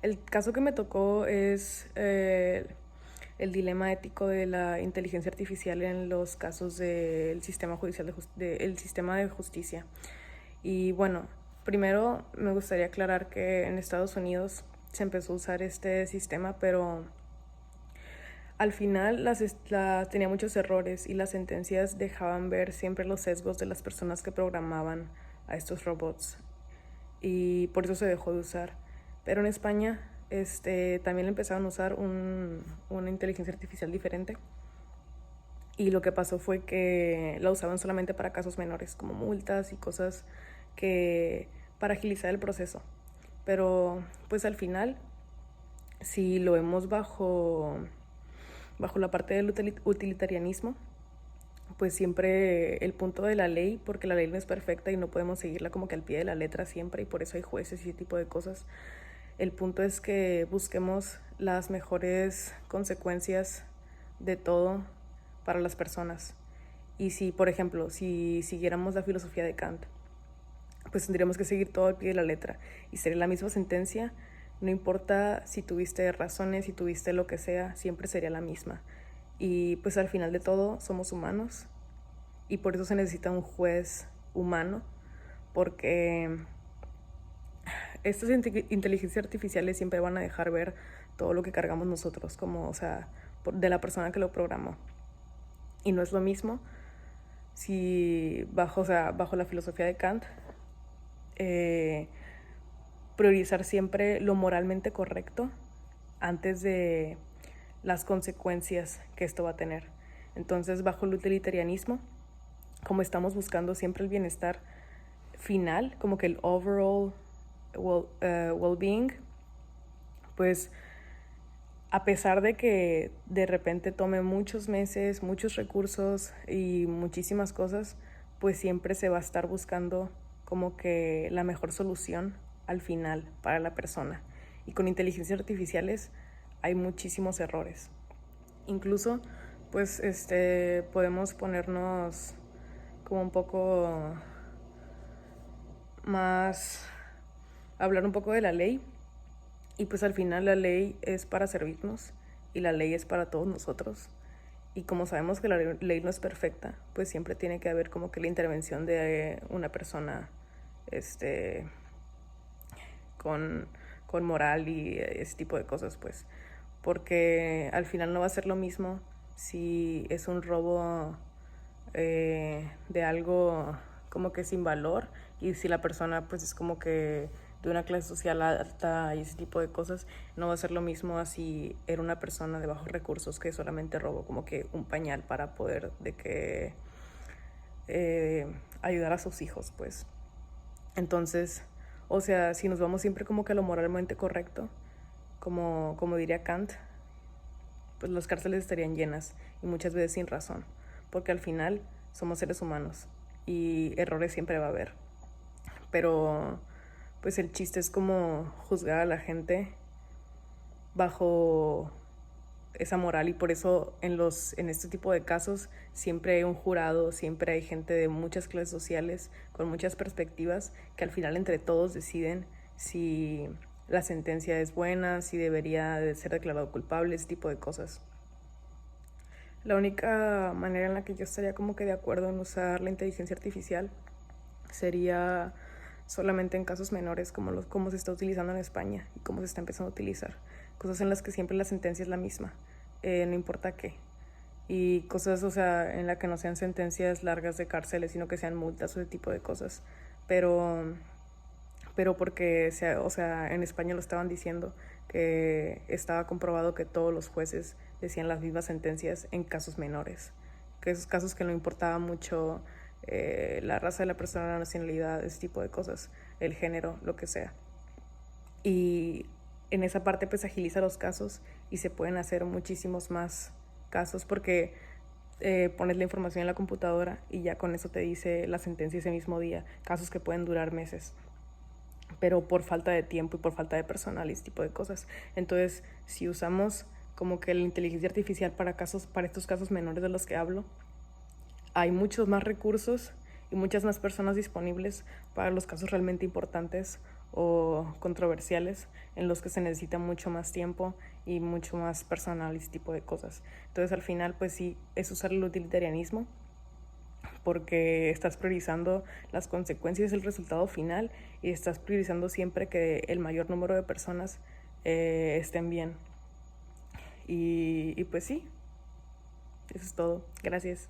El caso que me tocó es el dilema ético de la inteligencia artificial en los casos del sistema judicial, el sistema de justicia. Y bueno, primero me gustaría aclarar que en Estados Unidos se empezó a usar este sistema, pero al final tenía muchos errores y las sentencias dejaban ver siempre los sesgos de las personas que programaban a estos robots y por eso se dejó de usar. Pero en España también empezaron a usar una inteligencia artificial diferente y lo que pasó fue que la usaban solamente para casos menores, como multas y cosas que para agilizar el proceso. Pero pues al final, si lo vemos bajo la parte del utilitarianismo, pues siempre el punto de la ley, porque la ley no es perfecta y no podemos seguirla como que al pie de la letra siempre, y por eso hay jueces y ese tipo de cosas. El punto es que busquemos las mejores consecuencias de todo para las personas. Y si, por ejemplo, si siguiéramos la filosofía de Kant, pues tendríamos que seguir todo al pie de la letra y sería la misma sentencia, no importa si tuviste razones, si tuviste lo que sea, siempre sería la misma. Y pues al final de todo somos humanos y por eso se necesita un juez humano, porque estas inteligencias artificiales siempre van a dejar ver todo lo que cargamos nosotros, como, o sea, de la persona que lo programó. Y no es lo mismo si bajo la filosofía de Kant, priorizar siempre lo moralmente correcto antes de las consecuencias que esto va a tener. Entonces, bajo el utilitarianismo, como estamos buscando siempre el bienestar final, como que el overall well-being, pues a pesar de que de repente tome muchos meses, muchos recursos y muchísimas cosas, pues siempre se va a estar buscando como que la mejor solución al final para la persona. Y con inteligencias artificiales hay muchísimos errores. Incluso, pues, podemos ponernos como un poco más, hablar un poco de la ley. Y pues al final la ley es para servirnos y la ley es para todos nosotros. Y como sabemos que la ley no es perfecta, pues siempre tiene que haber como que la intervención de una persona con, con moral y ese tipo de cosas, pues. Porque al final no va a ser lo mismo si es un robo de algo como que sin valor y si la persona pues es como que de una clase social alta y ese tipo de cosas, no va a ser lo mismo así era una persona de bajos recursos que solamente robó como que un pañal para poder de que ayudar a sus hijos, pues. Entonces, o sea, si nos vamos siempre como que a lo moralmente correcto, como diría Kant, pues las cárceles estarían llenas y muchas veces sin razón, porque al final somos seres humanos y errores siempre va a haber. Pero pues el chiste es como juzgar a la gente bajo esa moral y por eso en este tipo de casos siempre hay un jurado, siempre hay gente de muchas clases sociales con muchas perspectivas que al final entre todos deciden si la sentencia es buena, si debería de ser declarado culpable, ese tipo de cosas. La única manera en la que yo estaría como que de acuerdo en usar la inteligencia artificial sería solamente en casos menores como se está utilizando en España y como se está empezando a utilizar. Cosas en las que siempre la sentencia es la misma, no importa qué. Y cosas, o sea, en las que no sean sentencias largas de cárceles, sino que sean multas o ese tipo de cosas. Pero porque, o sea, en España lo estaban diciendo, que estaba comprobado que todos los jueces decían las mismas sentencias en casos menores, que esos casos que no importaba mucho la raza de la persona, la nacionalidad, ese tipo de cosas, el género, lo que sea. Y en esa parte pues agiliza los casos y se pueden hacer muchísimos más casos porque pones la información en la computadora y ya con eso te dice la sentencia ese mismo día, casos que pueden durar meses, pero por falta de tiempo y por falta de personal y ese tipo de cosas. Entonces, si usamos como que la inteligencia artificial para estos casos menores de los que hablo, hay muchos más recursos y muchas más personas disponibles para los casos realmente importantes o controversiales en los que se necesita mucho más tiempo y mucho más personal y ese tipo de cosas. Entonces al final pues sí es usar el utilitarianismo porque estás priorizando las consecuencias del resultado final y estás priorizando siempre que el mayor número de personas estén bien. Y pues sí, eso es todo. Gracias.